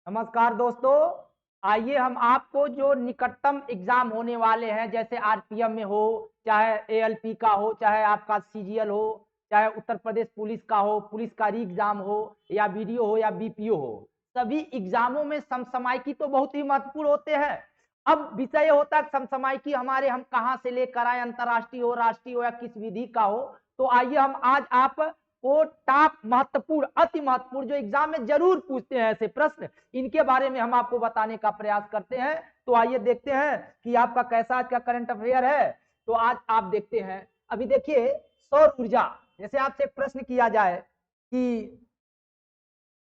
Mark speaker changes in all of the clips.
Speaker 1: नमस्कार दोस्तों। आइए हम आपको जो निकटतम एग्जाम होने वाले हैं, जैसे आरपीएम में हो, चाहे एएलपी का हो, चाहे आपका सीजीएल हो, चाहे उत्तर प्रदेश पुलिस का हो, पुलिस का री एग्जाम हो, या वीडियो हो या बीपीओ हो, सभी एग्जामों में समसामयिकी तो बहुत ही महत्वपूर्ण होते हैं। अब विषय होता है समसामयिकी हमारे हम कहाँ से लेकर आए, अंतर्राष्ट्रीय हो, राष्ट्रीय हो या किस विधि का हो। तो आइए हम आज आप को टॉप महत्वपूर्ण, अति महत्वपूर्ण, जो एग्जाम में जरूर पूछते हैं ऐसे प्रश्न, इनके बारे में हम आपको बताने का प्रयास करते हैं। तो आइए देखते हैं कि आपका कैसा आज का करंट अफेयर है। तो आज आप देखते हैं, अभी देखिए सौर ऊर्जा, जैसे आपसे प्रश्न किया जाए कि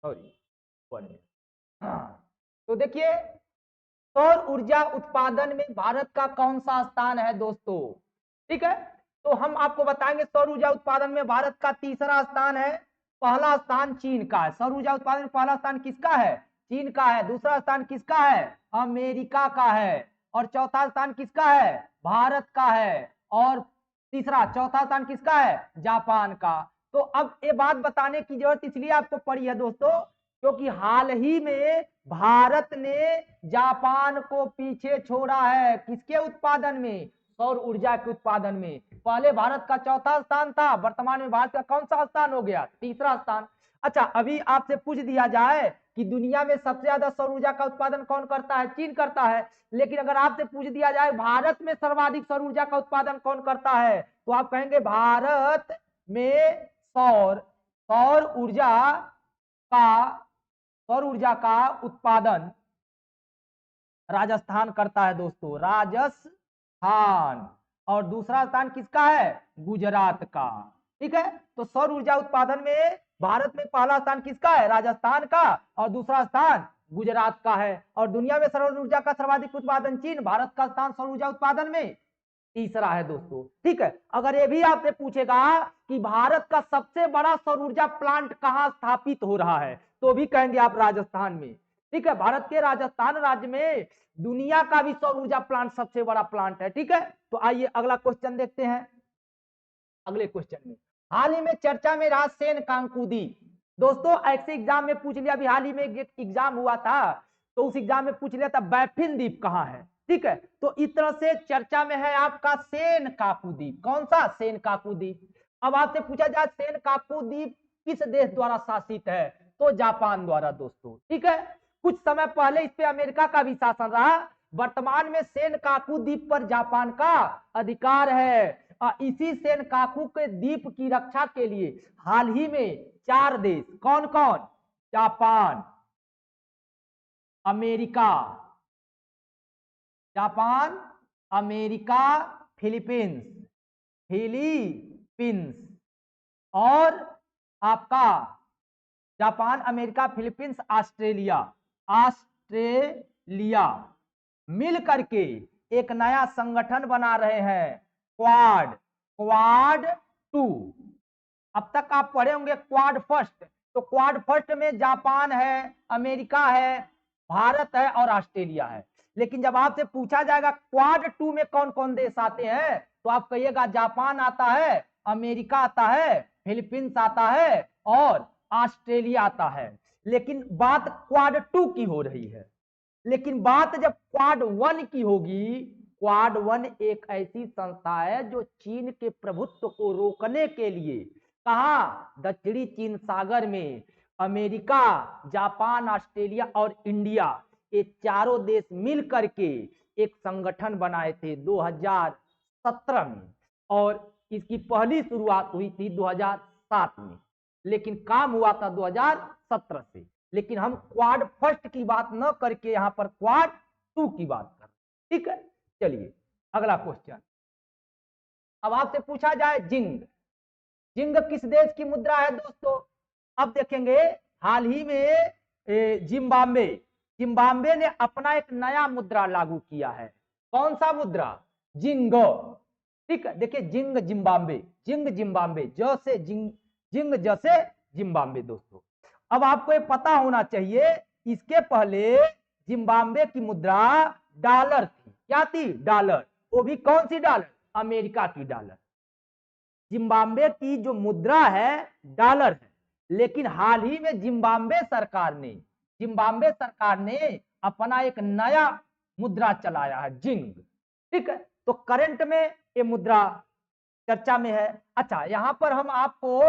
Speaker 1: सॉरी, तो देखिए सौर ऊर्जा उत्पादन में भारत का कौन सा स्थान है दोस्तों। ठीक है, तो हम आपको बताएंगे सौर ऊर्जा उत्पादन में भारत का तीसरा स्थान है। पहला स्थान चीन का है। सौर ऊर्जा उत्पादन में पहला स्थान किसका है? चीन का है। दूसरा स्थान किसका है? अमेरिका का है। और चौथा स्थान किसका है? भारत का है। और तीसरा चौथा स्थान किसका है? जापान का। तो अब ये बात बताने की जरूरत इसलिए आपको पड़ी है दोस्तों, क्योंकि हाल ही में भारत ने जापान को पीछे छोड़ा है। किसके उत्पादन में? सौर ऊर्जा के उत्पादन में। पहले भारत का चौथा स्थान था, वर्तमान में भारत का कौन सा स्थान हो गया? तीसरा स्थान। अच्छा, अभी आपसे पूछ दिया जाए कि दुनिया में सबसे ज्यादा सौर ऊर्जा का उत्पादन कौन करता है? चीन करता है। लेकिन अगर आपसे पूछ दिया जाए भारत में सर्वाधिक सौर ऊर्जा का उत्पादन कौन करता है, तो आप कहेंगे भारत में सौर ऊर्जा का उत्पादन राजस्थान करता है दोस्तों, राजस्थान। और दूसरा स्थान किसका है? गुजरात का। ठीक है, तो सौर ऊर्जा उत्पादन में भारत में पहला स्थान किसका है? राजस्थान का। और दूसरा स्थान गुजरात का है। और दुनिया में सौर ऊर्जा का सर्वाधिक उत्पादन चीन, भारत का स्थान सौर ऊर्जा उत्पादन में तीसरा है दोस्तों। ठीक है, अगर ये भी आपसे पूछेगा कि भारत का सबसे बड़ा सौर ऊर्जा प्लांट कहां स्थापित हो रहा है, तो भी कहेंगे आप राजस्थान में। ठीक है, भारत के राजस्थान राज्य में दुनिया का भी सौर ऊर्जा प्लांट सबसे बड़ा प्लांट है। ठीक है, तो आइए अगला क्वेश्चन देखते हैं। अगले क्वेश्चन में हाल ही में चर्चा में रहा सेन कांकू द्वीप। दोस्तों ऐसे एग्जाम में पूछ लिया, अभी हाल ही में एक एग्जाम हुआ था, तो उस एग्जाम में पूछ लिया था बैफिन द्वीप कहां है। ठीक है, तो इस तरह से चर्चा में है आपका सेन काकू द्वीप। कौन सा? सेन काकू द्वीप। अब आपसे पूछा जाए सेन काकू द्वीप किस देश द्वारा शासित है, तो जापान द्वारा दोस्तों। ठीक है, कुछ समय पहले इस पे अमेरिका का भी शासन रहा। वर्तमान में सेन काकू द्वीप पर जापान का अधिकार है। इसी सेन काकू के द्वीप की रक्षा के लिए हाल ही में 4 देश, कौन कौन? Japan, America, Japan, America, Philippines, Philippines और आपका Japan, America, Philippines, Australia, Australia मिल करके एक नया संगठन बना रहे हैं, क्वाड, क्वाड 2। अब तक आप पढ़े होंगे क्वाड फर्स्ट। तो क्वाड फर्स्ट में जापान है, अमेरिका है, भारत है और ऑस्ट्रेलिया है। लेकिन जब आपसे पूछा जाएगा क्वाड 2 में कौन कौन देश आते हैं, तो आप कहिएगा जापान आता है, अमेरिका आता है, फिलीपींस आता है और ऑस्ट्रेलिया आता है। लेकिन बात क्वाड 2 की हो रही है। लेकिन बात जब क्वाड 1 की होगी, क्वाड 1 एक ऐसी संस्था है जो चीन के प्रभुत्व को रोकने के लिए, कहा? दक्षिणी चीन सागर में अमेरिका, जापान, ऑस्ट्रेलिया और इंडिया, ये चारों देश मिल करके एक संगठन बनाए थे 2017 में। और इसकी पहली शुरुआत हुई थी 2007 में, लेकिन काम हुआ था 2017 से। लेकिन हम क्वाड फर्स्ट की बात न करके यहां पर क्वाड 2 की बात कर। ठीक है, चलिए अगला क्वेश्चन। अब आपसे पूछा जाए जिंग, जिंग किस देश की मुद्रा है दोस्तों? अब देखेंगे हाल ही में जिम्बाब्वे, जिम्बाब्वे ने अपना एक नया मुद्रा लागू किया है। कौन सा मुद्रा? जिंग। ठीक है, देखिए जिंग जिम्बाब्वे, जिंग जिम्बाब्वे, जैसे जिंग जैसे जिम्बाब्वे दोस्तों। अब आपको ये पता होना चाहिए, इसके पहले जिम्बाब्वे की मुद्रा डॉलर थी। क्या थी? डॉलर। वो भी कौन सी डॉलर? अमेरिका की डॉलर। जिम्बाब्वे की जो मुद्रा है डॉलर है। लेकिन हाल ही में जिम्बाब्वे सरकार ने जिम्बाब्वे सरकार ने अपना एक नया मुद्रा चलाया है, जिंग। ठीक है, तो करंट में ये मुद्रा चर्चा में है। अच्छा, यहाँ पर हम आपको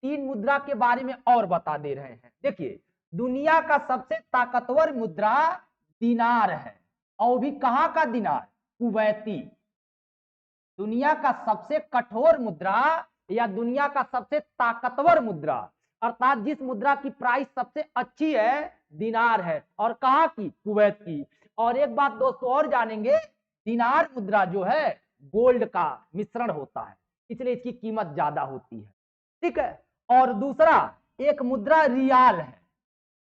Speaker 1: 3 मुद्रा के बारे में और बता दे रहे हैं। देखिए, दुनिया का सबसे ताकतवर मुद्रा दिनार है, और भी कहाँ का दिनार? कुवैती। दुनिया का सबसे कठोर मुद्रा या दुनिया का सबसे ताकतवर मुद्रा, अर्थात जिस मुद्रा की प्राइस सबसे अच्छी है, दिनार है। और कहाँ की? कुवैत की। और एक बात दोस्तों और जानेंगे, दिनार मुद्रा जो है गोल्ड का मिश्रण होता है, इसलिए इसकी कीमत ज्यादा होती है। ठीक है, और दूसरा एक मुद्रा रियाल है।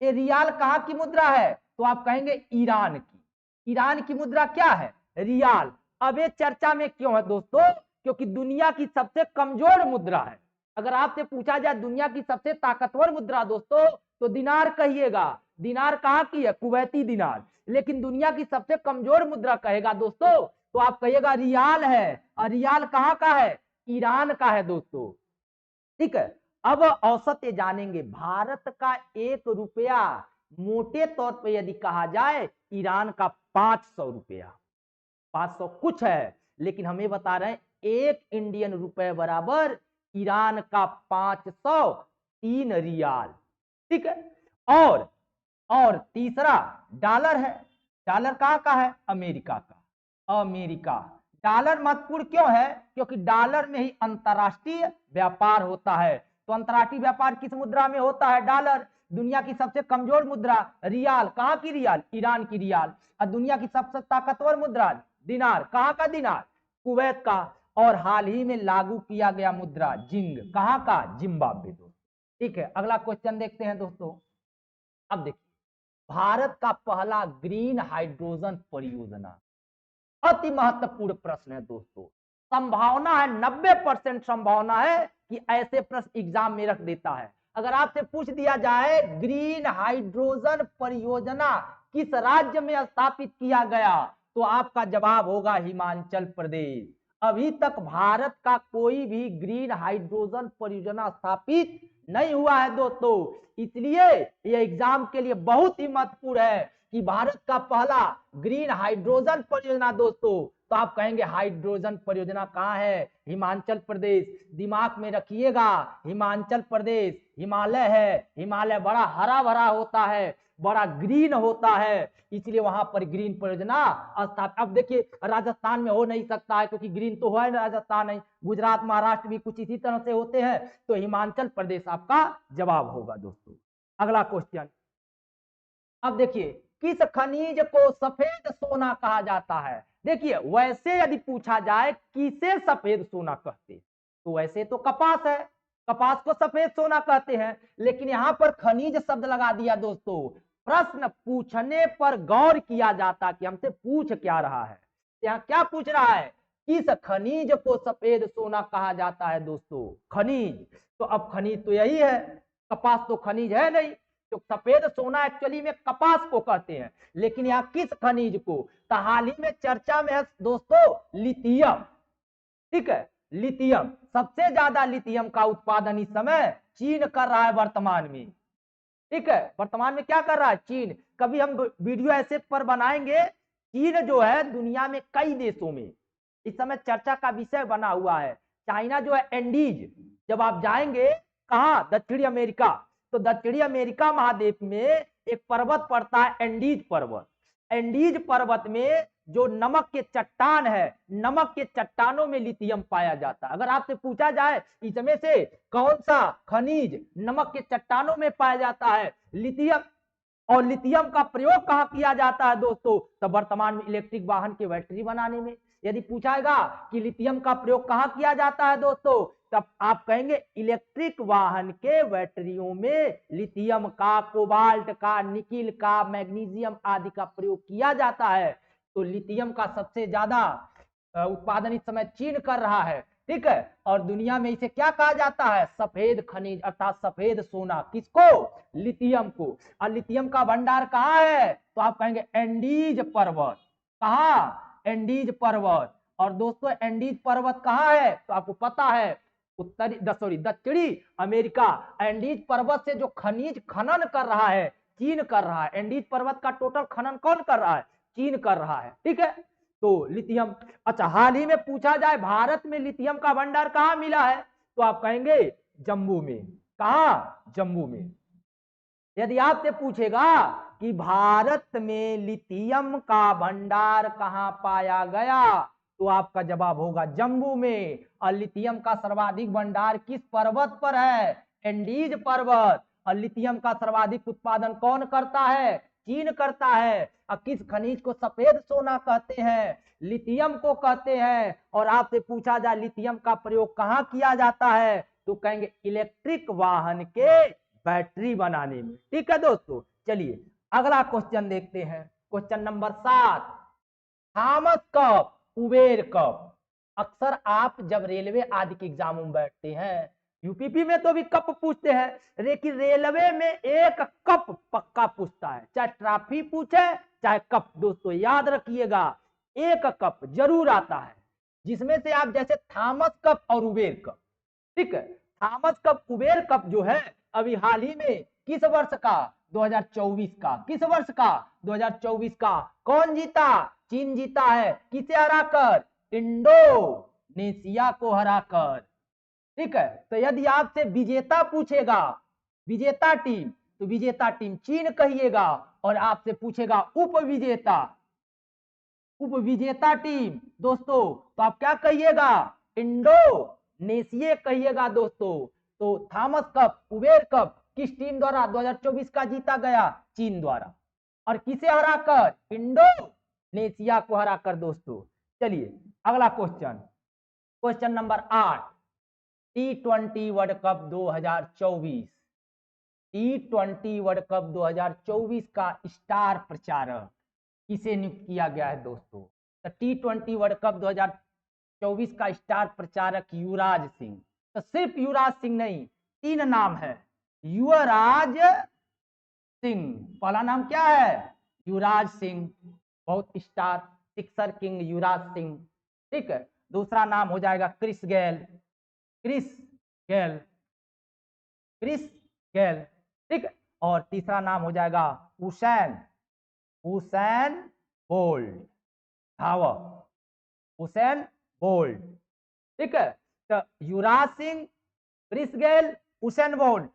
Speaker 1: ये रियाल कहाँ की मुद्रा है? तो आप कहेंगे ईरान की। ईरान की मुद्रा क्या है? रियाल। अब ये चर्चा में क्यों है दोस्तों? क्योंकि दुनिया की सबसे कमजोर मुद्रा है। अगर आपसे पूछा जाए दुनिया की सबसे ताकतवर मुद्रा दोस्तों, तो दिनार कहिएगा। दिनार कहाँ की है? कुवैती दिनार। लेकिन दुनिया की सबसे कमजोर मुद्रा कहेगा दोस्तों, तो आप कहिएगा रियाल है। और रियाल कहाँ का है? ईरान का है दोस्तों। ठीक है, अब औसत ये जानेंगे। भारत का 1 रुपया मोटे तौर पे यदि कहा जाए, ईरान का 500 रुपया। 500 कुछ है, लेकिन हमें बता रहे हैं 1 इंडियन रुपए बराबर ईरान का 503 रियाल। ठीक है, और तीसरा डॉलर है। डॉलर कहाँ का है? अमेरिका का। अमेरिका। डॉलर महत्वपूर्ण क्यों है? क्योंकि डॉलर में ही अंतरराष्ट्रीय व्यापार होता है। तो अंतरराष्ट्रीय व्यापार किस मुद्रा में होता है? डॉलर। दुनिया की सबसे कमजोर मुद्रा रियाल। कहाँ की रियाल? ईरान की रियाल। और दुनिया की सबसे ताकतवर मुद्रा दिनार। कहाँ का दिनार? कुवैत का। और हाल ही में लागू किया गया मुद्रा जिंग। कहाँ का? जिम्बाब्वे दोस्तों। ठीक है, अगला क्वेश्चन देखते हैं दोस्तों। अब देखिए, भारत का पहला ग्रीन हाइड्रोजन परियोजना, अति महत्वपूर्ण प्रश्न है दोस्तों। संभावना है 90% संभावना है कि ऐसे प्रश्न एग्जाम में रख देता है। अगर आपसे पूछ दिया जाए ग्रीन हाइड्रोजन परियोजना किस राज्य में स्थापित किया गया, तो आपका जवाब होगा हिमाचल प्रदेश। अभी तक भारत का कोई भी ग्रीन हाइड्रोजन परियोजना स्थापित नहीं हुआ है दोस्तों। इसलिए यह एग्जाम के लिए बहुत ही महत्वपूर्ण है कि भारत का पहला ग्रीन हाइड्रोजन परियोजना दोस्तों। तो आप कहेंगे हाइड्रोजन परियोजना कहाँ है? हिमाचल प्रदेश। दिमाग में रखिएगा, हिमाचल प्रदेश। हिमालय है, हिमालय बड़ा हरा भरा होता है, बड़ा ग्रीन होता है, इसलिए वहां पर ग्रीन परियोजना स्थापित। अब देखिए, राजस्थान में हो नहीं सकता है क्योंकि ग्रीन तो है राजस्थान नहीं, गुजरात महाराष्ट्र भी कुछ इसी तरह से होते हैं। तो हिमाचल प्रदेश आपका जवाब होगा दोस्तों। अगला क्वेश्चन, अब देखिए, किस खनिज को सफेद सोना कहा जाता है? देखिए, वैसे यदि पूछा जाए किसे सफेद सोना कहते, तो वैसे तो कपास है, कपास को सफेद सोना कहते हैं। लेकिन यहां पर खनिज शब्द लगा दिया दोस्तों। प्रश्न पूछने पर गौर किया जाता कि हमसे पूछ क्या रहा है। यहाँ क्या पूछ रहा है? किस खनिज को सफेद सोना कहा जाता है दोस्तों? खनिज। तो अब खनिज तो यही है, कपास तो खनिज है नहीं। तो सफेद सोना एक्चुअली में कपास को कहते हैं। लेकिन यहाँ किस खनिज को? तो हाल ही में चर्चा में है दोस्तों लिथियम। ठीक है, लिथियम। सबसे ज्यादा लिथियम का उत्पादन इस समय चीन कर रहा है वर्तमान में। ठीक है, वर्तमान में क्या कर रहा है? चीन। कभी हम वीडियो ऐसे पर बनाएंगे। चीन जो है दुनिया में कई देशों में इस समय चर्चा का विषय बना हुआ है। चाइना जो है एंडीज, जब आप जाएंगे कहा? दक्षिणी अमेरिका। तो दक्षिणी अमेरिका महाद्वीप में एक पर्वत पड़ता है एंडीज पर्वत। एंडीज पर्वत में जो नमक के चट्टान है, नमक के चट्टानों में लिथियम पाया जाता है। अगर आपसे पूछा जाए इसमें से कौन सा खनिज नमक के चट्टानों में पाया जाता है? लिथियम। और लिथियम का प्रयोग कहाँ किया जाता है दोस्तों? तो वर्तमान में इलेक्ट्रिक वाहन की बैटरी बनाने में। यदि पूछाएगा कि लिथियम का प्रयोग कहाँ किया जाता है दोस्तों, तब आप कहेंगे इलेक्ट्रिक वाहन के बैटरियों में लिथियम का, कोबाल्ट का, निकिल का, मैग्नीशियम आदि का प्रयोग किया जाता है। तो लिथियम का सबसे ज्यादा उत्पादन इस समय चीन कर रहा है। ठीक है, और दुनिया में इसे क्या कहा जाता है? सफेद खनिज अर्थात सफेद सोना। किसको? लिथियम को। और लिथियम का भंडार कहाँ है? तो आप कहेंगे एंडीज पर्वत। कहाँ? एंडीज पर्वत। और दोस्तों एंडीज पर्वत कहाँ है? तो आपको पता है दक्षिणी अमेरिका। एंडीज पर्वत से जो खनिज खनन कर रहा है चीन कर रहा है। एंडीज पर्वत का टोटल खनन कौन कर रहा है? चीन कर रहा है। ठीक है, तो लिथियम, अच्छा हाल ही में पूछा जाए भारत में लिथियम का भंडार कहाँ मिला है, तो आप कहेंगे जम्मू में। कहा? जम्मू में। यदि आपसे पूछेगा कि भारत में लिथियम का भंडार कहाँ पाया गया, तो आपका जवाब होगा जम्मू में। और लिथियम का सर्वाधिक भंडार किस पर्वत पर है? एंडीज पर्वत। और लिथियम का सर्वाधिक उत्पादन कौन करता है? चीन करता है। और किस खनिज को सफेद सोना कहते हैं? लिथियम को कहते हैं। और आपसे पूछा जाए लिथियम का प्रयोग कहाँ किया जाता है, तो कहेंगे इलेक्ट्रिक वाहन के बैटरी बनाने में। ठीक है दोस्तों, चलिए अगला क्वेश्चन देखते हैं। Question number 7, Thomas cup, Kuber cup. अक्सर आप जब रेलवे आदि के एग्जाम में बैठते हैं, यूपीपी में तो भी कप पूछते हैं, लेकिन रेलवे में एक कप पक्का पूछता है, चाहे ट्रॉफी पूछे चाहे कप। दोस्तों याद रखिएगा, एक कप जरूर आता है, जिसमें से आप जैसे थॉमस कप और कुबेर कप। ठीक है, थॉमस कप कुबेर कप जो है अभी हाल ही में किस वर्ष का? 2024 का। किस वर्ष का? 2024 का। कौन जीता? चीन जीता है। किसे हराकर? इंडोनेशिया को हराकर। ठीक है, तो यदि आपसे विजेता पूछेगा, विजेता टीम, तो विजेता टीम चीन कहिएगा। और आपसे पूछेगा उपविजेता, उपविजेता टीम दोस्तों, तो आप क्या कहिएगा? इंडोनेशिया कहिएगा दोस्तों। तो थॉमस कप, कुबेर कप किस टीम द्वारा 2024 का जीता गया? चीन द्वारा। और किसे हराकर? इंडोनेशिया को हराकर दोस्तों। चलिए अगला question, question number 8, T20 world cup 2024। T20 world cup 2024 का स्टार प्रचारक किसे नियुक्त किया गया है दोस्तों? तो T20 वर्ल्ड कप 2024 का स्टार प्रचारक युवराज सिंह। तो सिर्फ युवराज सिंह नहीं, 3 नाम है। युवराज सिंह, पहला नाम क्या है? युवराज सिंह, बहुत star sixer king Yuvraj Singh. ठीक है, दूसरा नाम हो जाएगा Chris Gayle, Chris Gayle, Chris Gayle. ठीक है, और तीसरा नाम हो जाएगा हुसैन, हुसैन बोल्ट, धावक, हुसैन बोल्ट। ठीक है, तो Yuvraj Singh, Chris Gayle, Usain Bolt,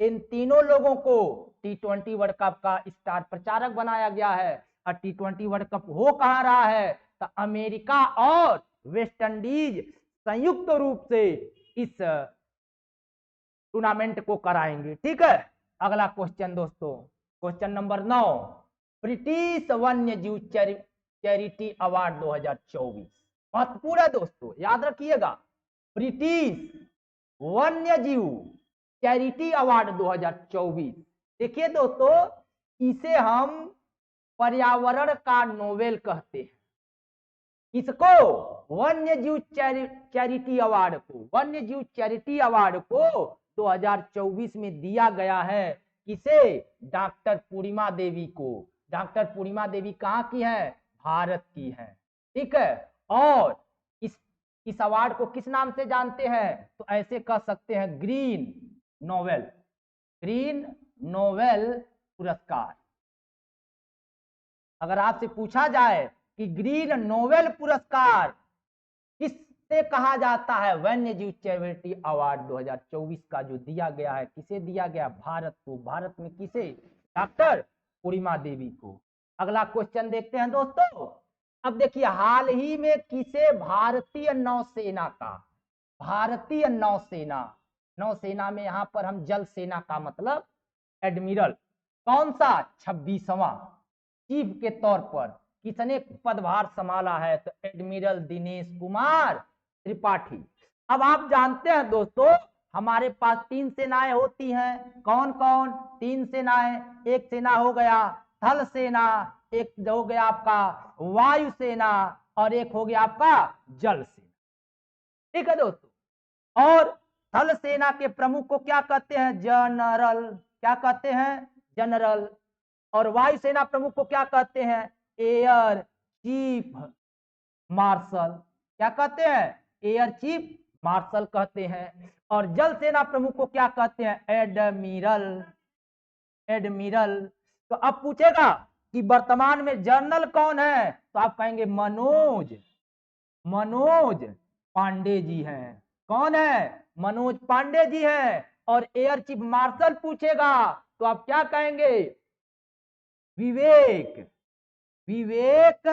Speaker 1: इन तीनों लोगों को T20 वर्ल्ड कप का स्टार प्रचारक बनाया गया है। और T20 वर्ल्ड कप हो कहाँ रहा है? तो अमेरिका और वेस्ट इंडीज संयुक्त रूप से इस टूर्नामेंट को कराएंगे। ठीक है, अगला क्वेश्चन दोस्तों, क्वेश्चन नंबर 9, ब्रिटिश वन्य जीव चैरिटी अवार्ड 2024। महत्वपूर्ण है दोस्तों, याद रखिएगा, ब्रिटिश वन्य जीव चैरिटी अवार्ड 2024। देखिए दोस्तों, इसे हम पर्यावरण का नोबेल कहते हैं। किसको? वन्य जीव चैरिटी अवार्ड को, वन्य जीव चैरिटी अवार्ड को 2024 में दिया गया है। किसे? डॉक्टर पूर्णिमा देवी को। डॉक्टर पूर्णिमा देवी कहाँ की है? भारत की है। ठीक है, और इस अवार्ड को किस नाम से जानते हैं? तो ऐसे कह सकते हैं ग्रीन नोबेल, ग्रीन नोबेल पुरस्कार। अगर आपसे पूछा जाए कि ग्रीन नोबेल पुरस्कार किससे कहा जाता है, वन्य जीव चैरिटी अवार्ड 2024 का जो दिया गया है, किसे दिया गया? भारत को। भारत में किसे? डॉक्टर पूर्णिमा देवी को। अगला क्वेश्चन देखते हैं दोस्तों। अब देखिए, हाल ही में किसे भारतीय नौसेना का, भारतीय नौसेना, नौसेना में यहां पर हम जल सेना का मतलब एडमिरल, कौन सा? 26वां चीफ के तौर पर किसने पदभार संभाला है? तो एडमिरल दिनेश कुमार त्रिपाठी। अब आप जानते हैं दोस्तों, हमारे पास 3 सेनाएं होती हैं। कौन कौन? 3 सेनाएं। एक सेना हो गया थल सेना, एक हो गया आपका वायु सेना, और एक हो गया आपका जल सेना। ठीक है दोस्तों, और थल सेना के प्रमुख को क्या कहते हैं? जनरल। क्या कहते हैं? जनरल। और वायुसेना प्रमुख को क्या कहते हैं? Air chief marshal. क्या कहते हैं? एयर चीफ मार्शल कहते हैं। और जल सेना प्रमुख को क्या कहते हैं? एडमिरल। एडमिरल। तो अब पूछेगा कि वर्तमान में जनरल कौन है, तो आप कहेंगे मनोज पांडे जी हैं। कौन है? मनोज पांडे जी हैं। और एयर चीफ मार्शल पूछेगा तो आप क्या कहेंगे? विवेक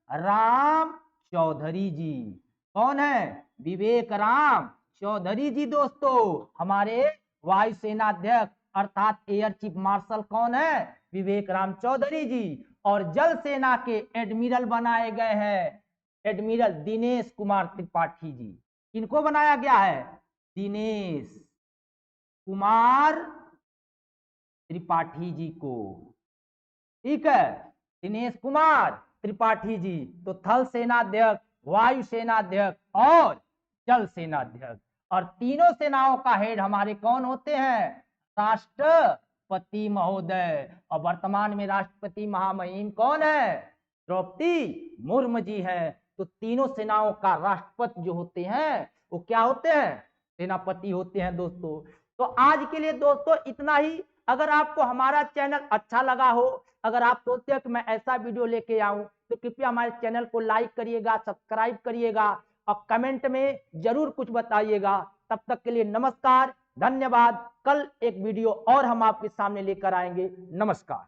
Speaker 1: राम चौधरी जी। कौन है? विवेक राम चौधरी जी। दोस्तों हमारे वायुसेना अध्यक्ष अर्थात एयर चीफ मार्शल कौन है? विवेक राम चौधरी जी। और जल सेना के एडमिरल बनाए गए हैं एडमिरल दिनेश कुमार त्रिपाठी जी। किनको बनाया गया है? दिनेश कुमार त्रिपाठी जी को। ठीक है, दिनेश कुमार त्रिपाठी जी। तो थल सेनाध्यक्ष, वायु सेनाध्यक्ष और जल सेनाध्यक्ष। और तीनों सेनाओं का हेड हमारे कौन होते हैं? राष्ट्रपति महोदय। और वर्तमान में राष्ट्रपति महामहिम कौन है? द्रौपदी मुर्मू जी है। तो तीनों सेनाओं का राष्ट्रपति जो होते हैं वो क्या होते हैं? सेनापति होते हैं। दोस्तों तो आज के लिए दोस्तों इतना ही। अगर आपको हमारा चैनल अच्छा लगा हो, अगर आप सोचते हैं कि मैं ऐसा वीडियो लेके आऊं, तो कृपया हमारे चैनल को लाइक करिएगा, सब्सक्राइब करिएगा और कमेंट में जरूर कुछ बताइएगा। तब तक के लिए नमस्कार, धन्यवाद। कल एक वीडियो और हम आपके सामने लेकर आएंगे। नमस्कार।